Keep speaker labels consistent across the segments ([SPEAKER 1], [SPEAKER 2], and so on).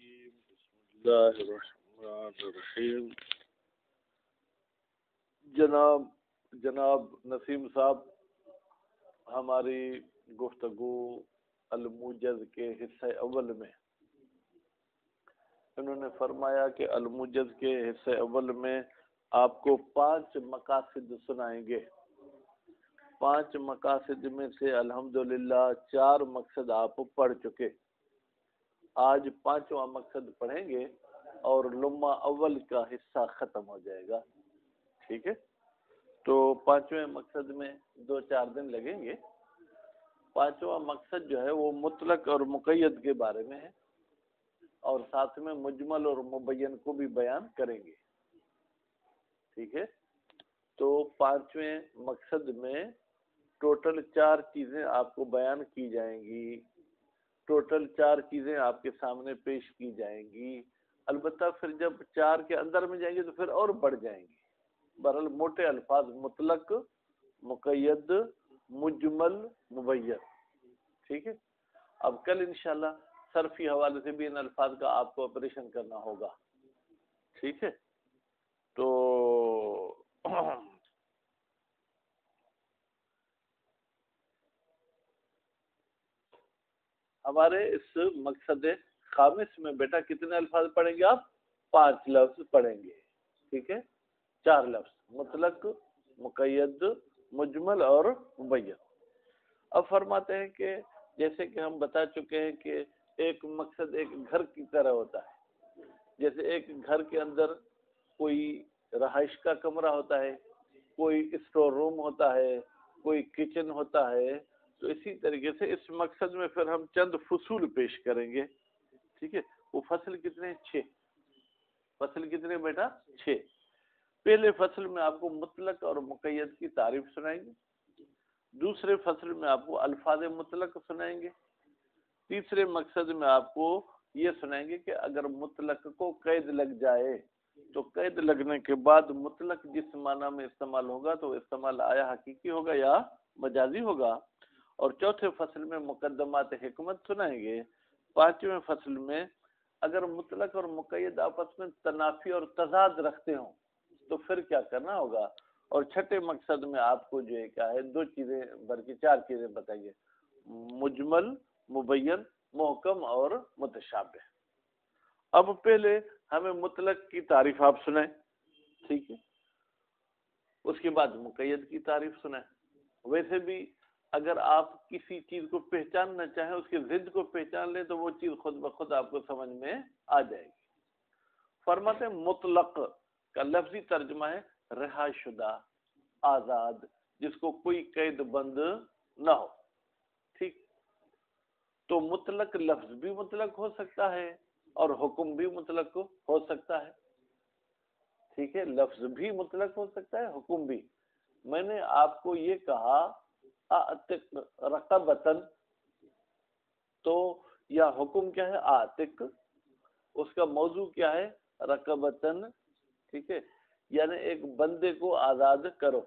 [SPEAKER 1] الرجیم بسم اللہ الرحمن الرحیم۔ جناب نسیم صاحب ہماری گفتگو الموجز کے حصہ اول میں انہوں نے فرمایا کہ الموجز کے حصہ اول میں آپ کو 5 مقاصد سنائیں گے۔ 5 مقاصد میں سے الحمدللہ 4 مقصد آپ پڑھ چکے، آج 5واں مقصد پڑھیں گے اور لمحہ اول کا حصہ ختم ہو جائے گا، ٹھیک ہے؟ تو 5ویں مقصد میں 2-4 دن لگیں گے۔ 5واں مقصد جو ہے وہ مطلق اور مقید کے بارے میں ہے اور ساتھ میں مجمل اور مبین کو بھی بیان کریں گے، ٹھیک ہے؟ تو 5ویں مقصد میں ٹوٹل 4 چیزیں آپ کو بیان کی جائیں گی، ٹوٹل 4 چیزیں آپ کے سامنے پیش کی جائیں گی۔ البتہ پھر جب 4 کے اندر میں جائیں گے تو پھر اور بڑھ جائیں گے۔ بہرحال موٹے الفاظ مطلق، مقید، مجمل، مبین، ٹھیک ہے؟ اب کل انشاءاللہ صرفی حوالے سے بھی ان الفاظ کا آپ کو آپریشن کرنا ہوگا، ٹھیک ہے؟ تو ہمارے اس مقصد خامس میں بیٹا کتنے الفاظ پڑھیں گے آپ؟ 5 لفظ پڑھیں گے، ٹھیک ہے؟ 4 لفظ مطلق، مقید، مجمل اور مبین۔ اب فرماتے ہیں کہ جیسے کہ ہم بتا چکے ہیں کہ ایک مقصد ایک گھر کی طرح ہوتا ہے، جیسے ایک گھر کے اندر کوئی رہائش کا کمرہ ہوتا ہے، کوئی اسٹور روم ہوتا ہے، کوئی کچن ہوتا ہے، تو اسی طریقے سے اس مقصد میں پھر ہم چند فصول پیش کریں گے، ٹھیک ہے؟ وہ فصل کتنے؟ 6 فصل کتنے بیٹا؟ 6۔ پہلے فصل میں آپ کو مطلق اور مقید کی تعریف سنائیں گے، دوسرے فصل میں آپ کو الفاظ مطلق سنائیں گے، تیسرے مقصد میں آپ کو یہ سنائیں گے کہ اگر مطلق کو قید لگ جائے تو قید لگنے کے بعد مطلق جس معنی میں استعمال ہوگا تو استعمال آیا حقیقی ہوگا یا مجازی ہوگا، اور چوتھے فصل میں مقدمات حکمت سنائیں گے۔ 5ویں فصل میں اگر مطلق اور مقید آپس میں تنافی اور تضاد رکھتے ہوں تو پھر کیا کرنا ہوگا، اور چھٹے مقصد میں آپ کو جو ہے کیا ہے 2 چیزیں بلکہ 4 چیزیں بتائیں گے، مجمل، مبین، محکم اور متشابہ۔ اب پہلے ہمیں مطلق کی تعریف آپ سنائیں، ٹھیک ہے؟ اس کے بعد مقید کی تعریف سنائیں۔ ویسے بھی اگر آپ کسی چیز کو پہچاننا چاہیں، اس کے ضد کو پہچان لیں تو وہ چیز خود بخود آپ کو سمجھ میں آ جائے گی۔ فرماتے ہیں مطلق کا لفظی ترجمہ ہے رہا شدہ، آزاد، جس کو کوئی قید بند نہ ہو، ٹھیک؟ تو مطلق لفظ بھی مطلق ہو سکتا ہے اور حکم بھی مطلق ہو سکتا ہے، ٹھیک ہے؟ لفظ بھی مطلق ہو سکتا ہے، حکم بھی۔ میں نے آپ کو یہ کہا اعتق رقبتن، تو یا حکم کیا ہے؟ اعتق، اس کا موضوع کیا ہے؟ رقبتن، ٹھیک ہے؟ یعنی ایک بندے کو آزاد کرو،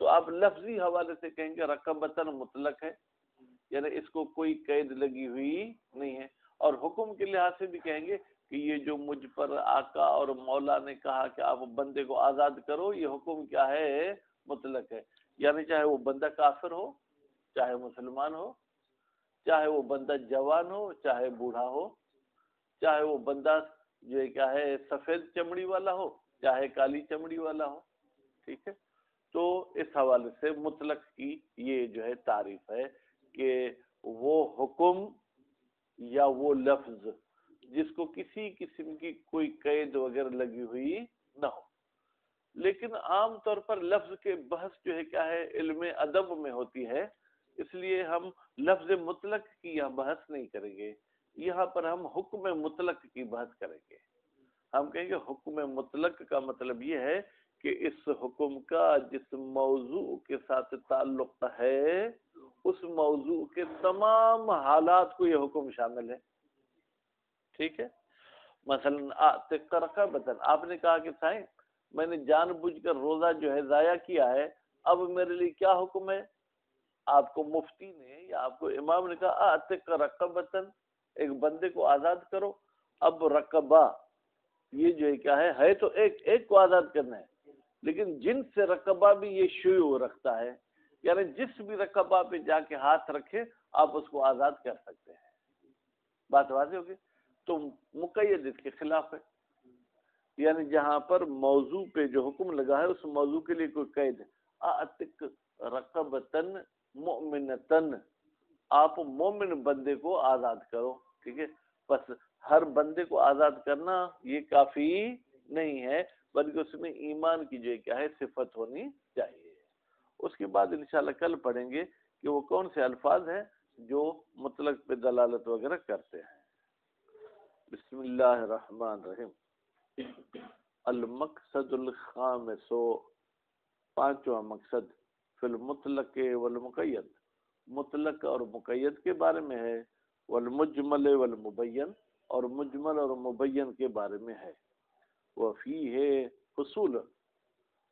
[SPEAKER 1] تو آپ لفظی حوالے سے کہیں گے رقبتن مطلق ہے، یعنی اس کو کوئی قید لگی ہوئی نہیں ہے، اور حکم کے لحاظ سے بھی کہیں گے کہ یہ جو مجھ پر آقا اور مولا نے کہا کہ آپ بندے کو آزاد کرو، یہ حکم کیا ہے؟ مطلق ہے، یعنی چاہے وہ بندہ کافر ہو، چاہے مسلمان ہو، چاہے وہ بندہ جوان ہو، چاہے بوڑھا ہو، چاہے وہ بندہ جو ہے کیا ہے سفید چمڑی والا ہو، چاہے کالی چمڑی والا ہو، ٹھیک ہے؟ تو اس حوالے سے مطلق کی یہ جو ہے تعریف ہے کہ وہ حکم یا وہ لفظ جس کو کسی قسم کی کوئی قید وغیرہ لگی ہوئی نہ ہو۔ لیکن عام طور پر لفظ کے بحث جو ہے کیا ہے علم ادب میں ہوتی ہے، اس لیے ہم لفظ مطلق کی یہاں بحث نہیں کریں گے، یہاں پر ہم حکم مطلق کی بحث کریں گے۔ ہم کہیں گے حکم مطلق کا مطلب یہ ہے کہ اس حکم کا جس موضوع کے ساتھ تعلق ہے اس موضوع کے تمام حالات کو یہ حکم شامل ہے، ٹھیک ہے؟ مثلا اعتق رقبتن، آپ نے کہا کہ سائیں میں نے جان بوجھ کر روزہ جو ہے ضائع کیا ہے، اب میرے لیے کیا حکم ہے؟ آپ کو مفتی نے یا آپ کو امام نے کہا اعتق رقبتن، ایک بندے کو آزاد کرو، اب رقبہ یہ جو ہے کیا ہے تو ایک کو آزاد کرنا ہے، لیکن جن سے رقبہ بھی یہ شیوع رکھتا ہے، یعنی جس بھی رقبہ پہ جا کے ہاتھ رکھے آپ اس کو آزاد کر سکتے ہیں. بات واضح ہوگی. تو مقید اس کے خلاف ہے، یعنی جہاں پر موضوع پہ جو حکم لگا ہے اس موضوع کے لیے کوئی قید ہے. اعتق رقبتن مؤمنتن، آپ مومن بندے کو آزاد کرو. ٹھیک ہے، بس ہر بندے کو آزاد کرنا یہ کافی نہیں ہے، بلکہ اس میں ایمان کی جو کیا ہے صفت ہونی چاہیے. اس کے بعد انشاءاللہ کل پڑھیں گے کہ وہ کون سے الفاظ ہیں جو مطلق پہ دلالت وغیرہ کرتے ہیں. بسم اللہ الرحمن الرحیم. المقصد الخامس، پانچواں مقصد، فی المطلق والمقید، مطلق اور مقید کے بارے میں ہے، والمجمل والمبین، اور مجمل اور مبین کے بارے میں ہے. وفیہ فصول،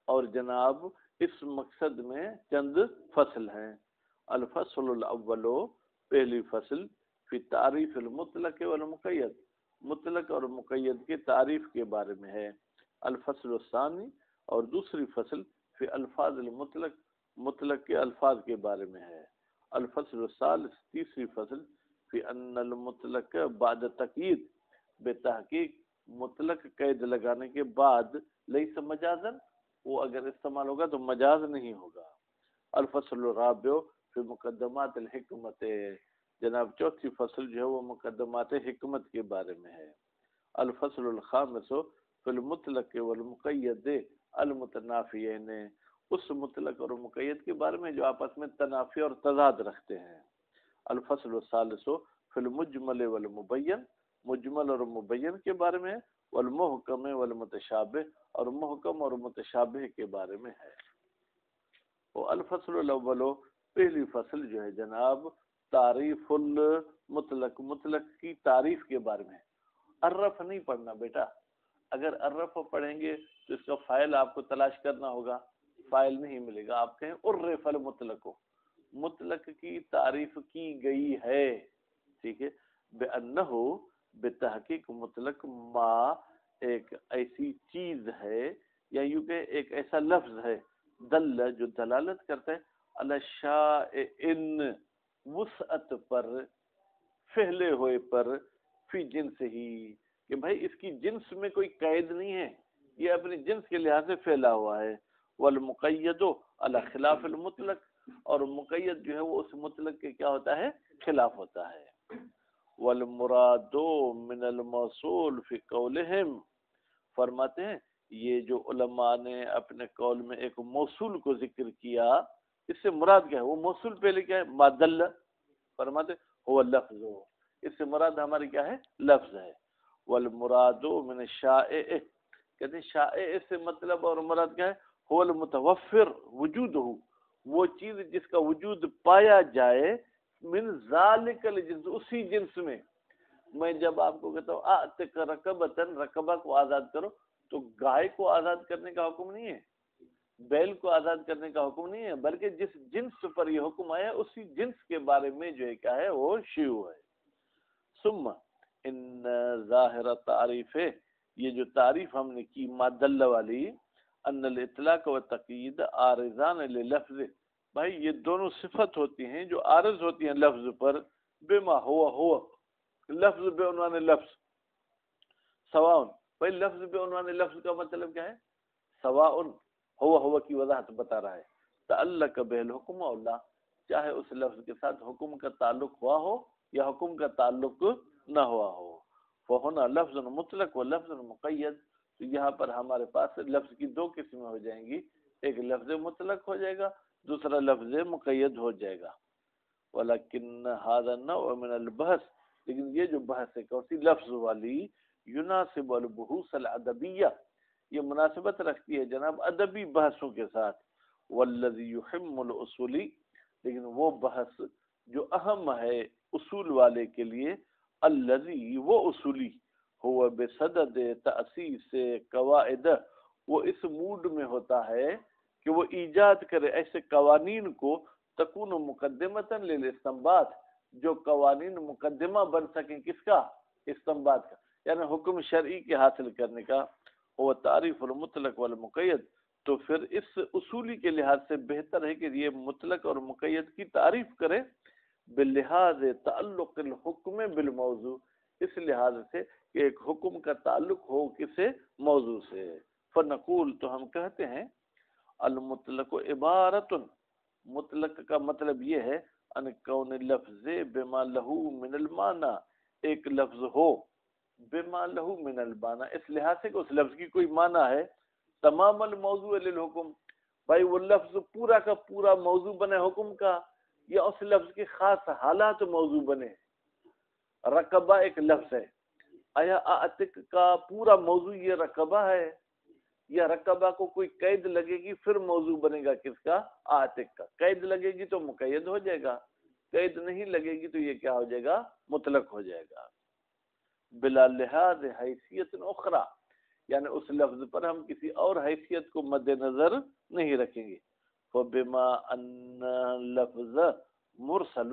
[SPEAKER 1] اور جناب اس مقصد میں چند فصل ہیں. الفصل الاول، پہلی فصل، فی تعریف المطلق والمقید، مطلق اور مقید کے تعریف کے بارے میں ہے. الفصل الثانی، اور دوسری فصل، فی الفاظ المطلق، مطلق کے الفاظ کے بارے میں ہے. الفصل الثالث، تیسری فصل، فی ان المطلق بعد تقیید، بے تحقیق مطلق قید لگانے کے بعد، لیس مجازن، وہ اگر استعمال ہوگا تو مجاز نہیں ہوگا. الفصل الرابع، فی مقدمات الحکمت، جناب چوتھی فصل جو ہے وہ مقدمات حکمت کے بارے میں ہے. الفصل الخامس، فی المطلق والمقید المتنافیین، اس مطلق اور مقید کے بارے میں جو آپس میں تنافی اور تضاد رکھتے ہیں. الفصل الثالث، فی المجمل والمبین، مجمل اور مبین کے بارے میں، والمحکم والمتشابہ، اور محکم اور متشابہ کے بارے میں ہے. الفصل الاول، پہلی فصل جو ہے جناب تعریف المطلق، مطلق کی تعریف کے بارے میں. عرف نہیں پڑھنا بیٹا، اگر عرف پڑھیں گے تو اس کا فاعل آپ کو تلاش کرنا ہوگا، فاعل نہیں ملے گا. آپ کہیں عرف المطلق، مطلق کی تعریف کی گئی ہے. ٹھیک ہے، بأنہ، بتحقیق مطلق، ما، ایک ایسی چیز ہے، یا یوں کہ ایک ایسا لفظ ہے، دل، جو دلالت کرتا ہے، علی شائع، وسعت پر، پھیلے ہوئے پر، فی جنس ہی، کہ بھائی اس کی جنس میں کوئی قید نہیں ہے، یہ اپنی جنس کے لحاظ سے پھیلا ہوا ہے. والمقید علی خلاف المطلق، اور مقید جو ہے وہ اس مطلق کے کیا ہوتا ہے، خلاف ہوتا ہے. والمراد من الموصول فی قولہم، فرماتے ہیں یہ جو علماء نے اپنے قول میں ایک موصول کو ذکر کیا، اس سے مراد کیا ہے؟ وہ موصول پہلے کیا ہے؟ ما دل، فرماتے ہوا لفظ، اس سے مراد ہماری کیا ہے؟ لفظ ہے. والمراد من الشائع، کہتے ہیں شائع سے مطلب اور مراد کیا ہے؟ هو المتوفر وجودہ، وہ چیز جس کا وجود پایا جائے، من ذالک الجنس، اسی جنس میں. میں جب آپ کو کہتا ہوں اعتق رقبتن، رقبہ کو آزاد کرو، تو گائے کو آزاد کرنے کا حکم نہیں ہے، بیل کو آزاد کرنے کا حکم نہیں ہے، بلکہ جس جنس پر یہ حکم آیا اسی جنس کے بارے میں جو ہے کیا ہے وہ شیوع ہے. ثم ان ظاہر تعریف ہے، یہ جو تعریف ہم نے کی ما دل والی، ان الاطلاق و تقیید عارضان للفظ، بھائی یہ دونوں صفت ہوتی ہیں جو عارض ہوتی ہیں لفظ پر، بما ہوا، لفظ بے عنوان لفظ، سواء، بھائی لفظ بے عنوان لفظ کا مطلب کیا ہے؟ سواء، ہوا کی وضاحت بتا رہا ہے. تعلق بہ الحکم اولا، چاہے اس لفظ کے ساتھ حکم کا تعلق ہوا ہو یا حکم کا تعلق نہ ہوا ہو. فہنا لفظ مطلق و لفظ مقید، تو یہاں پر ہمارے پاس لفظ کی دو قسمیں ہو جائیں گی، ایک لفظ مطلق ہو جائے گا، دوسرا لفظ مقید ہو جائے گا. ولکن هذا النوع من البحث، لیکن یہ جو بحث ہے کون سی؟ لفظ والی، یناسب البحوث الادبیہ، یہ مناسبت رکھتی ہے جناب ادبی بحثوں کے ساتھ. والذی یحم الاصولی، لیکن وہ بحث جو اہم ہے اصول والے کے لیے، الذی، وہ اصولی، ہوا بصدد تأسیس قواعد، وہ اس موڈ میں ہوتا ہے کہ وہ ایجاد کرے ایسے قوانین کو، تکون مقدمتاً للاستنباط، جو قوانین مقدمہ بن سکیں کس کا؟ استنباط کا. یعنی حکم شرعی کے حاصل کرنے کا، وہ تعریف المطلق والمقید، تو پھر اس اصولی کے لحاظ سے بہتر ہے کہ یہ مطلق اور مقید کی تعریف کرے باللحاظ تعلق الحکم بالموضوع، اس لحاظ سے کہ ایک حکم کا تعلق ہو کسے؟ موضوع سے۔ فنقول، تو ہم کہتے ہیں المطلق عبارت، مطلق کا مطلب یہ ہے ان کون لفظ بما لہو من المعنی، ایک لفظ ہو بما لہو من المعنی، اس لحاظ سے کہ اس لفظ کی کوئی معنی ہے، تمام الموضوع للحکم، بھائی وہ لفظ پورا کا پورا موضوع بنے حکم کا، یا اس لفظ کے خاص حالات موضوع بنے۔ رقبہ ایک لفظ ہے، آیا اعتق کا پورا موضوع یہ رقبہ ہے، یا رقبہ کو کوئی قید لگے گی پھر موضوع بنے گا کس کا؟ عاتق کا۔ قید لگے گی تو مقید ہو جائے گا، قید نہیں لگے گی تو یہ کیا ہو جائے گا؟ مطلق ہو جائے گا۔ بلا لحاظ حیثیت اخرى، یعنی اس لفظ پر ہم کسی اور حیثیت کو مد نظر نہیں رکھیں گے۔ فَبِمَا أَنَّ لفظ مرسل،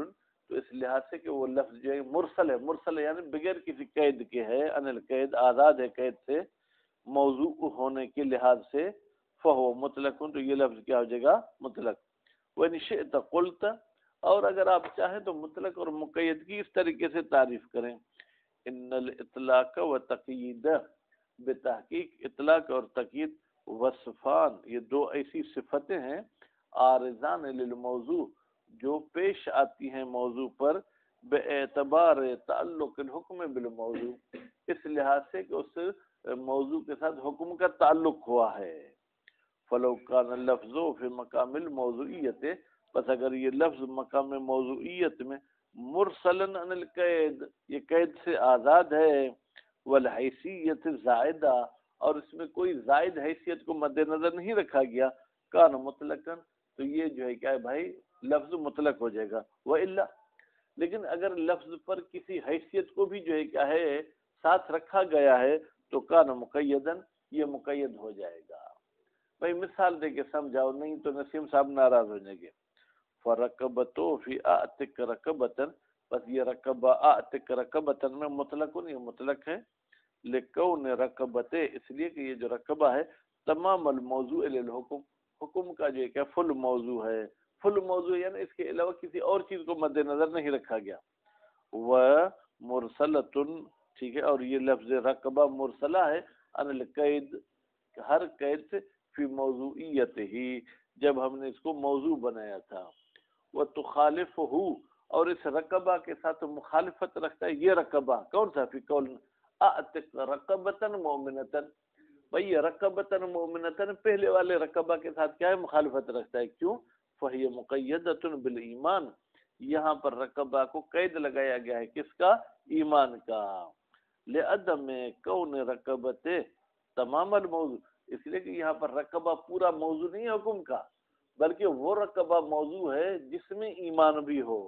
[SPEAKER 1] تو اس لحاظ سے کہ وہ لفظ جو ہے مرسل ہے، مرسل ہے یعنی بغیر کسی قید کے ہے، ان القید، آزاد ہے قید سے، موضوع ہونے کے لحاظ سے، فہو مطلق، تو یہ لفظ کیا ہو جائے گا؟ مطلق۔ وَإِنْ شِئْتَ قُلْتَ، اور اگر آپ چاہیں تو مطلق اور مقید کی اس طریقے سے تعریف کریں، ان الاطلاق و تقیید، بتحقیق اطلاق اور تقیید وصفان، یہ دو ایسی صفتیں ہیں، عارضان للموضوع، جو پیش آتی ہیں موضوع پر، بے اعتبار تعلق الحکم بالموضوع، اس لحاظ سے کہ اس موضوع کے ساتھ حکم کا تعلق ہوا ہے۔ فلو کان اللفظ فی مقام الموضوعیت، پس اگر یہ لفظ مقام موضوعیت میں مرسلن عن القید، یہ قید سے آزاد ہے، والحیثیت زائدہ، اور اس میں کوئی زائد حیثیت کو مد نظر نہیں رکھا گیا، کان مطلقاً، تو یہ جو ہے کیا ہے بھائی؟ لفظ مطلق ہو جائے گا۔ وَإِلَّا، لیکن اگر لفظ پر کسی حیثیت کو بھی جو ہے کیا ہے ساتھ رکھا گیا ہے تو کان مقیدن، یہ مقید ہو جائے گا۔ بھائی مثال دے کے سمجھاؤ، نہیں تو نسیم صاحب ناراض ہو جائیں گے۔ فرقبتو فی اعتق رقبتن، بس یہ رقبہ اعتق رقبتن میں مطلق نہیں، مطلق ہے لکون رقبتے، اس لیے کہ یہ جو رقبہ ہے تمام الموضوع للحکم، حکم کا جو ہے فل موضوع ہے، فل موضوع یعنی اس کے علاوہ کسی اور چیز کو مد نظر نہیں رکھا گیا۔ وہ مرسلتن، ٹھیک ہے، اور یہ لفظ رقبہ مرسلہ ہے ان القید، ہر قید سے، فی موضوعیت ہی، جب ہم نے اس کو موضوع بنایا تھا۔ وہ تخالف ہو، اور اس رقبہ کے ساتھ مخالفت رکھتا ہے یہ رقبہ، کون سا؟ فی قول اعتق رقبتن مومنتن، بھئی یہ رقبتن مومنتن پہلے والے رقبہ کے ساتھ کیا ہے؟ مخالفت رکھتا ہے۔ کیوں؟ فہی مقیدۃ بالایمان، یہاں پر رقبہ کو قید لگایا گیا ہے کس کا؟ ایمان کا۔ لعدم کون رقبت تمام الموضوع، اس لیے کہ یہاں پر رقبہ پورا موضوع نہیں ہے حکم کا، بلکہ وہ رقبہ موضوع ہے جس میں ایمان بھی ہو۔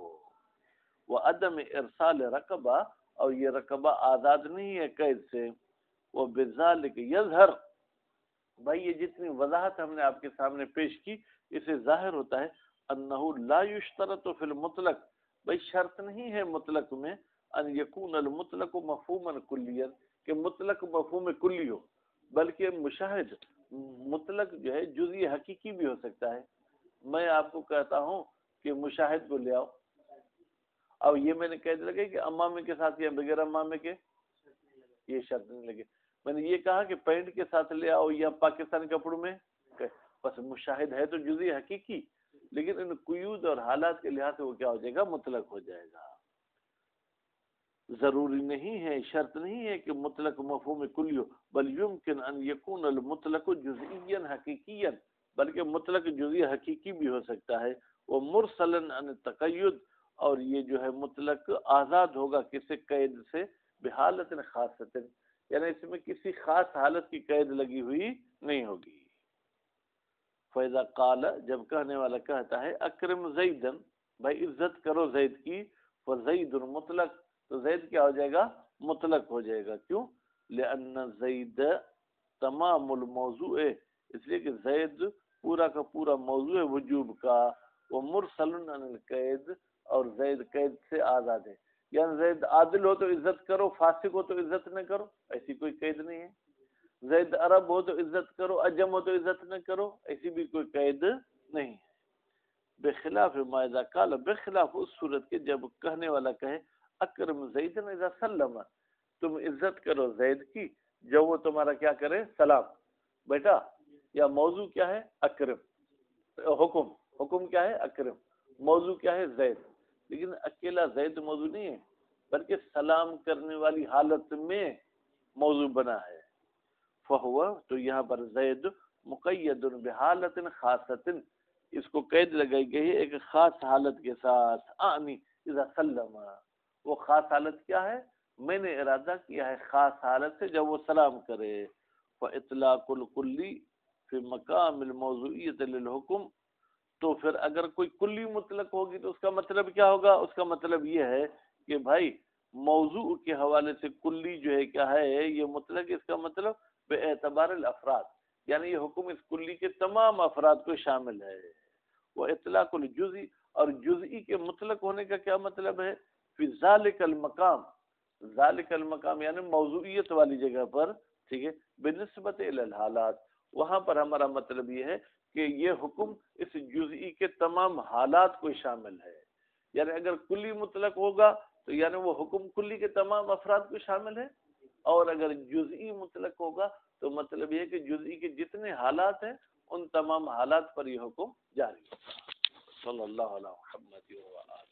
[SPEAKER 1] وعدم ارسال رقبہ، اور یہ رقبہ آزاد نہیں ہے قید سے۔ وہ بذالک یظہر، بھائی یہ جتنی وضاحت ہم نے آپ کے سامنے پیش کی، اسے ظاہر ہوتا ہے انہ لا یشترط فی المطلق، بھائی شرط نہیں ہے مطلق میں ان یکون المطلق مفہوما کلیا، کہ مطلق مفہوم کلی ہو، بلکہ مشاہد مطلق جو ہے جزئی حقیقی بھی ہو سکتا ہے۔ میں آپ کو کہتا ہوں کہ مشاہد کو لے آؤ، اب یہ میں نے قید لگے کہ امامے کے ساتھ یا بغیر امامے کے، یہ شرط نہیں لگے۔ میں نے یہ کہا کہ پینٹ کے ساتھ لے آؤ یا پاکستانی کپڑوں میں، بس مشاہد ہے تو جزئی حقیقی، لیکن ان قیود اور حالات کے لحاظ سے وہ کیا ہو جائے گا؟ مطلق ہو جائے گا۔ ضروری نہیں ہے، شرط نہیں ہے کہ مطلق مفہوم کلی ہو، بل یمکن ان یکون المطلق جزئیا حقیقیا، بلکہ مطلق جزئی حقیقی بھی ہو سکتا ہے۔ وہ مرسلا عن التقید، اور یہ جو ہے مطلق آزاد ہوگا کسی قید سے، بحالت خاصۃ، یعنی اس میں کسی خاص حالت کی قید لگی ہوئی نہیں ہوگی۔ فیضا قال، جب کہنے والا کہتا ہے اکرم زیدن، بھائی عزت کرو زید کی، فزید مطلق، تو زید کیا ہو جائے گا؟ مطلق ہو جائے گا۔ کیوں؟ لأن زید تمام الموضوع، اس لیے کہ زید پورا کا پورا موضوع ہے وجوب کا، وہ مرسل عن القید، اور زید قید سے آزاد ہے۔ یعنی زید عادل ہو تو عزت کرو، فاسق ہو تو عزت نہ کرو، ایسی کوئی قید نہیں ہے. زید عرب ہو تو عزت کرو، عجم ہو تو عزت نہ کرو، ایسی بھی کوئی قید نہیں ہے. بخلاف ما اذا قال، بخلاف اس صورت کے جب کہنے والا کہے اکرم زید اذا سلم، تم عزت کرو زید کی جب وہ تمہارا کیا کرے سلام. بیٹا یا موضوع کیا ہے اکرم، حکم کیا ہے اکرم، موضوع کیا ہے زید، لیکن اکیلا زید موضوع نہیں ہے بلکہ سلام کرنے والی حالت میں موضوع بنا ہے. فہو تو یہاں پر زید مقید بحالت خاصۃ، اس کو قید لگائی گئی ہے ایک خاص حالت کے ساتھ. آنی اذا سلم، وہ خاص حالت کیا ہے، میں نے ارادہ کیا ہے خاص حالت سے جب وہ سلام کرے. فاطلاق الکلی فی مقام الموضوعیت للحکم، تو پھر اگر کوئی کلی مطلق ہوگی تو اس کا مطلب کیا ہوگا، اس کا مطلب یہ ہے کہ بھائی موضوع کے حوالے سے کلی جو ہے کیا ہے یہ مطلق، اس کا مطلب بے اعتبار الافراد، یعنی یہ حکم اس کلی کے تمام افراد کو شامل ہے. وہ اطلاق الجزئی، اور جزئی کے مطلق ہونے کا کیا مطلب ہے، فی ذالک المقام، ذالک المقام یعنی موضوعیت والی جگہ پر، ٹھیک ہے، بنسبت الی الحالات، وہاں پر ہمارا مطلب یہ ہے کہ یہ حکم اس جزئی کے تمام حالات کو شامل ہے. یعنی اگر کلی مطلق ہوگا تو یعنی وہ حکم کلی کے تمام افراد کو شامل ہے، اور اگر جزئی مطلق ہوگا تو مطلب یہ ہے کہ جزئی کے جتنے حالات ہیں ان تمام حالات پر یہ حکم جاری ہوگا. صلی اللہ علیہ محمد و آلہ